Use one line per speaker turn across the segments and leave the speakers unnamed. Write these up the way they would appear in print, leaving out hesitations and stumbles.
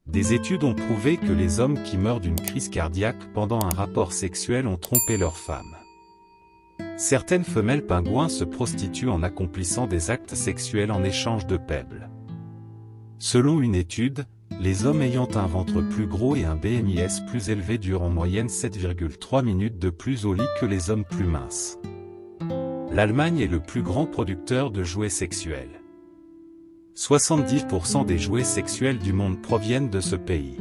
Des études ont prouvé que les hommes qui meurent d'une crise cardiaque pendant un rapport sexuel ont trompé leur femme. Certaines femelles pingouins se prostituent en accomplissant des actes sexuels en échange de pebbles. Selon une étude, les hommes ayant un ventre plus gros et un BMIS plus élevé durent en moyenne 7,3 minutes de plus au lit que les hommes plus minces. L'Allemagne est le plus grand producteur de jouets sexuels. 70% des jouets sexuels du monde proviennent de ce pays.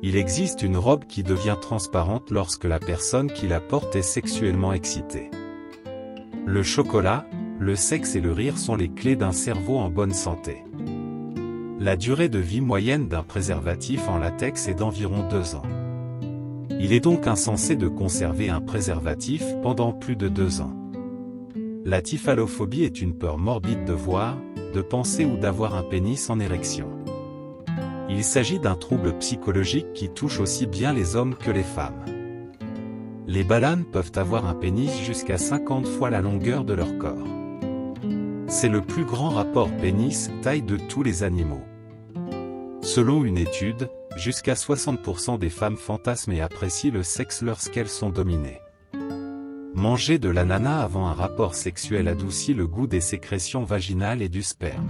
Il existe une robe qui devient transparente lorsque la personne qui la porte est sexuellement excitée. Le chocolat, le sexe et le rire sont les clés d'un cerveau en bonne santé. La durée de vie moyenne d'un préservatif en latex est d'environ 2 ans. Il est donc insensé de conserver un préservatif pendant plus de 2 ans. La typhalophobie est une peur morbide de voir, de penser ou d'avoir un pénis en érection. Il s'agit d'un trouble psychologique qui touche aussi bien les hommes que les femmes. Les bananes peuvent avoir un pénis jusqu'à 50 fois la longueur de leur corps. C'est le plus grand rapport pénis-taille de tous les animaux. Selon une étude, jusqu'à 60% des femmes fantasment et apprécient le sexe lorsqu'elles sont dominées. Manger de l'ananas avant un rapport sexuel adoucit le goût des sécrétions vaginales et du sperme.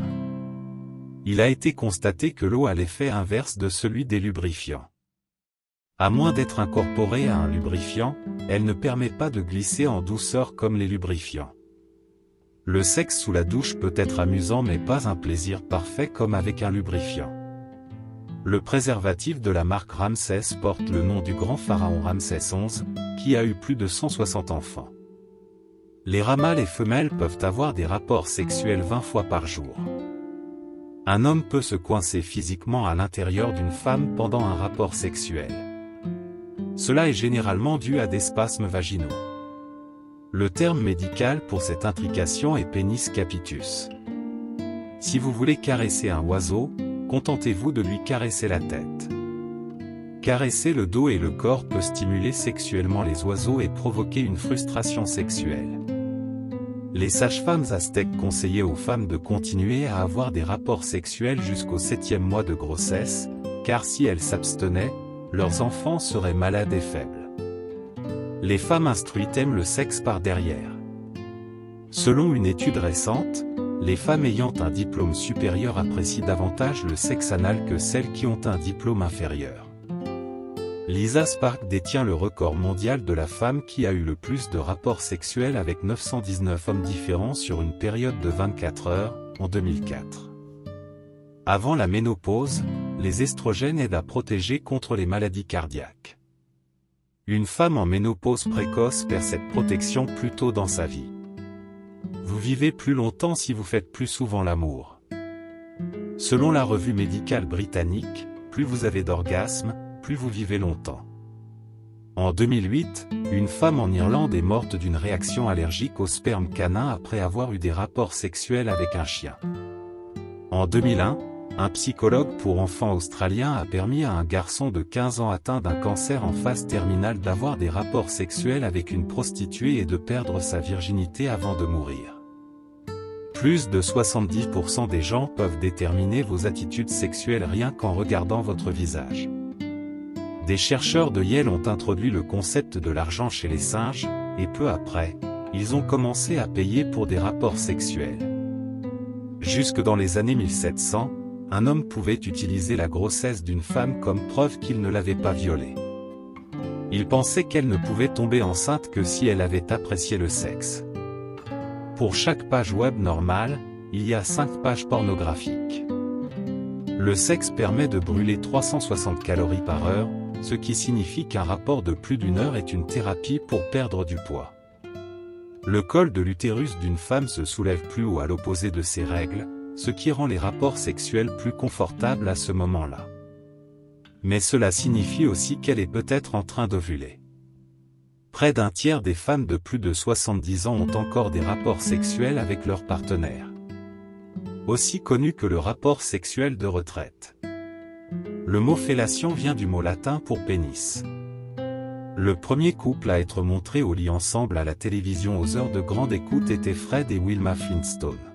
Il a été constaté que l'eau a l'effet inverse de celui des lubrifiants. À moins d'être incorporée à un lubrifiant, elle ne permet pas de glisser en douceur comme les lubrifiants. Le sexe sous la douche peut être amusant mais pas un plaisir parfait comme avec un lubrifiant. Le préservatif de la marque Ramsès porte le nom du grand pharaon Ramsès XI, qui a eu plus de 160 enfants. Les rats mâles et femelles peuvent avoir des rapports sexuels 20 fois par jour. Un homme peut se coincer physiquement à l'intérieur d'une femme pendant un rapport sexuel. Cela est généralement dû à des spasmes vaginaux. Le terme médical pour cette intrication est pénis capitus. Si vous voulez caresser un oiseau, contentez-vous de lui caresser la tête. Caresser le dos et le corps peut stimuler sexuellement les oiseaux et provoquer une frustration sexuelle. Les sages-femmes aztèques conseillaient aux femmes de continuer à avoir des rapports sexuels jusqu'au 7e mois de grossesse, car si elles s'abstenaient, leurs enfants seraient malades et faibles. Les femmes instruites aiment le sexe par derrière. Selon une étude récente, les femmes ayant un diplôme supérieur apprécient davantage le sexe anal que celles qui ont un diplôme inférieur. Lisa Spark détient le record mondial de la femme qui a eu le plus de rapports sexuels avec 919 hommes différents sur une période de 24 heures, en 2004. Avant la ménopause, les estrogènes aident à protéger contre les maladies cardiaques. Une femme en ménopause précoce perd cette protection plus tôt dans sa vie. Vous vivez plus longtemps si vous faites plus souvent l'amour. Selon la revue médicale britannique, plus vous avez d'orgasmes, plus vous vivez longtemps. En 2008, une femme en Irlande est morte d'une réaction allergique au sperme canin après avoir eu des rapports sexuels avec un chien. En 2001, un psychologue pour enfants australien a permis à un garçon de 15 ans atteint d'un cancer en phase terminale d'avoir des rapports sexuels avec une prostituée et de perdre sa virginité avant de mourir. Plus de 70% des gens peuvent déterminer vos attitudes sexuelles rien qu'en regardant votre visage. Des chercheurs de Yale ont introduit le concept de l'argent chez les singes, et peu après, ils ont commencé à payer pour des rapports sexuels. Jusque dans les années 1700, un homme pouvait utiliser la grossesse d'une femme comme preuve qu'il ne l'avait pas violée. Il pensait qu'elle ne pouvait tomber enceinte que si elle avait apprécié le sexe. Pour chaque page web normale, il y a 5 pages pornographiques. Le sexe permet de brûler 360 calories par heure, ce qui signifie qu'un rapport de plus d'1 heure est une thérapie pour perdre du poids. Le col de l'utérus d'une femme se soulève plus haut à l'opposé de ses règles, ce qui rend les rapports sexuels plus confortables à ce moment-là. Mais cela signifie aussi qu'elle est peut-être en train d'ovuler. Près d'un tiers des femmes de plus de 70 ans ont encore des rapports sexuels avec leur partenaire. Aussi connu que le rapport sexuel de retraite. Le mot fellation vient du mot latin pour pénis. Le premier couple à être montré au lit ensemble à la télévision aux heures de grande écoute était Fred et Wilma Flintstone.